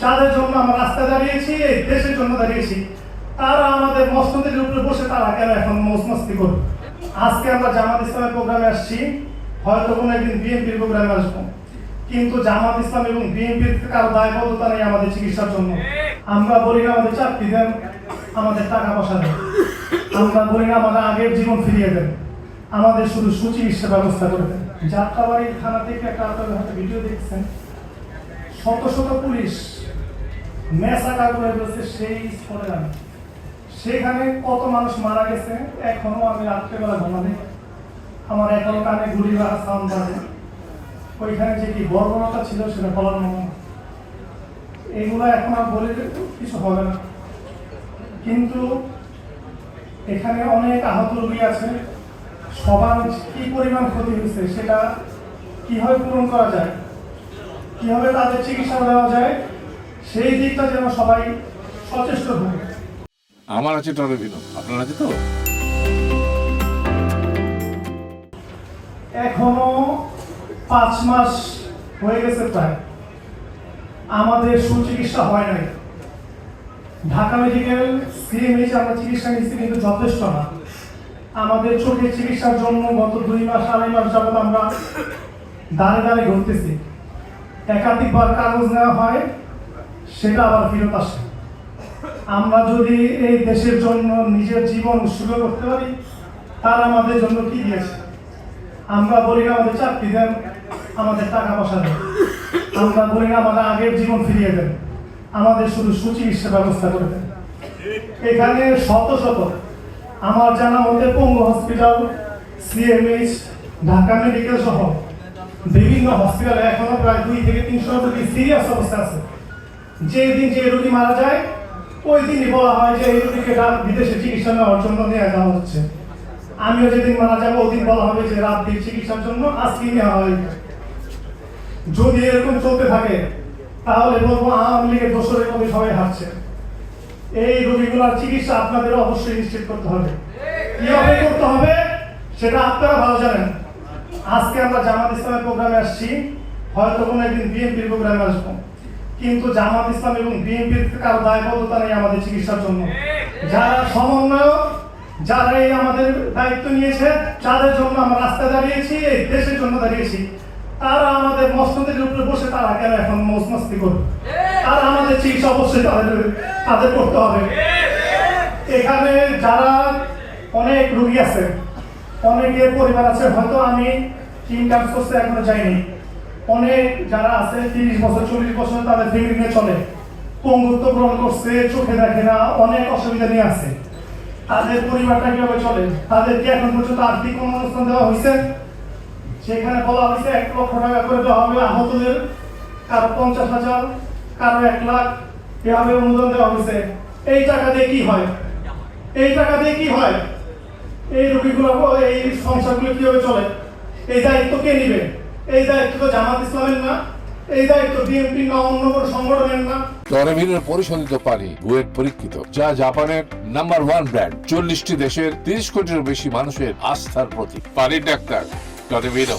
যাদের জন্য আমরা রাস্তায় দাঁড়িয়েছি, এই দেশের জন্য দাঁড়িয়েছি, তারা আমাদের মসনদের উপরে বসে তারা কেন এখন মস্তি করবে? আজকে আমরা জামাত ইসলামের প্রোগ্রামে আসছি, হয়তো কোনো একদিন বিএনপির প্রোগ্রামে আসবো, কিন্তু জামাত ইসলাম এবং বিএনপির কারো দায়বদ্ধতা নেই আমাদের চিকিৎসার জন্য। আমরা বলি না আমাদের চাকরি দেন, আমাদের টাকা পয়সা দেন, আমরা বলি না আমাদের আগের জীবন ফিরিয়ে দেন, আমাদের শুধু সুচিকিৎসা ব্যবস্থা করে দেন। যাত্রাবাড়ি থানা থেকে একটা আপনাদের হাতে ভিডিও দেখছেন, শত শত পুলিশ মেসাকার করে বলছে সেই স্পটে আমি সেখানে কত মানুষ মারা গেছে। এখনো আমি রাত্রেবেলা ঘুমালে আমার এখনো কানে গুলি মারা সাউন্ড বাজে। ওইখানে যে কি বর্বরতা ছিল সেটা বলার মতো না। এগুলো এখন আর বলে কিছু হবে না, কিন্তু এখানে অনেক আহত রোগী আছে। সবার কি পরিমাণ ক্ষতি হয়েছে সেটা কিভাবে পূরণ করা যায়, কিভাবে তাদের চিকিৎসা দেওয়া যায়, সেই দিকটা যেন সবাই সচেষ্ট হয়। আমার আছে টরভিনো, আপনার আছে তো? এখনো 5 মাস হয়ে গেছে প্রায়, আমাদের সুচিকিৎসা হয় নাই। ঢাকা মেডিকেল সিএমএইচ আমরা চিকিৎসা নিচ্ছি, কিন্তু যথেষ্ট না। আমাদের চোখের চিকিৎসার জন্য গত 2 মাস 2.5 মাস যাবত আমরা দাঁড়ে দাঁড়ে ঘুরতেছি। একাধিকবার কাগজ নেওয়া হয়, সেটা আবার ফেরত আসে। আমরা যদি এই দেশের জন্য নিজের জীবন উৎসর্গ করতে পারি, তারা আমাদের জন্য কি দিয়েছে? আমরা বলি না আমাদের চাকরি দেন, আমাদের টাকা পয়সা দেন, আমরা বলি না আমাদের আগের জীবন ফিরিয়ে দেন, আমাদের শুধু সুচিকিৎসা ব্যবস্থা করে দেন। এখানে শত শত আমার জানা মতে পঙ্গু হসপিটাল, সিএমএইচ, ঢাকা মেডিকেল সহ বিভিন্ন হসপিটালে এখনো প্রায় 2 থেকে 300 রোগী সিরিয়াস অবস্থা আছে। যেদিন যে রোগী মারা যায় ওই দিনই বলা হয় যে এই রোগীকে বিদেশে চিকিৎসা নেওয়ার জন্য নিয়ে যাওয়া হচ্ছে। আমিও যেদিন মারা যাবো ওদিন বলা হবে যে রাত্রির চিকিৎসার জন্য আজকেই নেওয়া হয়। যদি এরকম চলতে থাকে তাহলে বলবো আওয়ামী লীগের দোষরের মধ্যে সবাই হারছে। এই রোগীগুলোর চিকিৎসা আপনাদের অবশ্যই নিশ্চিত করতে হবে। কিভাবে করতে হবে সেটা আপনারা ভালো জানেন। আজকে আমরা জামাত ইসলামের প্রোগ্রামে আসছি, হয়তো কোনো একদিন বিএনপির প্রোগ্রামে আসবো, কিন্তু জামাত ইসলাম এবং বিএনপির কারো দায়বদ্ধতা নেই আমাদের চিকিৎসার জন্য। যারা সমন্বয়ক, যারা এই আমাদের দায়িত্ব নিয়েছে, যাদের জন্য আমরা রাস্তায় দাঁড়িয়েছি, এই দেশের জন্য দাঁড়িয়েছি, তারা আমাদের মসনদের উপরে বসে তারা কেন এখন মস্তি করবে? তারা আমাদের চিকিৎসা অবশ্যই তাদের করতে হবে। এখানে যারা অনেক রোগী আছে, অনেকের পরিবার আছে, হয়তো আমি ইনকাম সোর্সে এখনো যাইনি, অনেক যারা আছে 30 বছর 40 বছর তাদের ফ্যামিলি নিয়ে চলে, পঙ্গুত্ব গ্রহণ করছে, চোখে দেখে না, অনেক অসুবিধা নিয়ে আছে। তাদের পরিবারটা কিভাবে চলে? তাদেরকে এখন পর্যন্ত আর্থিক অনুদান দেওয়া হয়েছে, সেখানে বলা হয়েছে 1 লক্ষ টাকা করে দেওয়া হবে আহতদের, কারো 50,000, কারো 1 লাখ, এভাবে অনুদান দেওয়া হয়েছে। এই টাকা দিয়ে কি হয়? এই টাকা দিয়ে কি হয়? এই রোগীগুলো, এই সংসারগুলো কিভাবে চলে? এই দায়িত্ব কে নিবে? এই দায়িত্ব তো জামাত ইসলামের না, এই দায়িত্ব বিএনপি না, অন্য কোনো সংগঠনের না। টরভিনোর পরিশোধিত পানি বুয়েট পরীক্ষিত, যা জাপানের নাম্বার 1 ব্র্যান্ড, 40টি দেশের 30 কোটিরও বেশি মানুষের আস্থার প্রতীক। পানির ডাক্তার টরভিনো।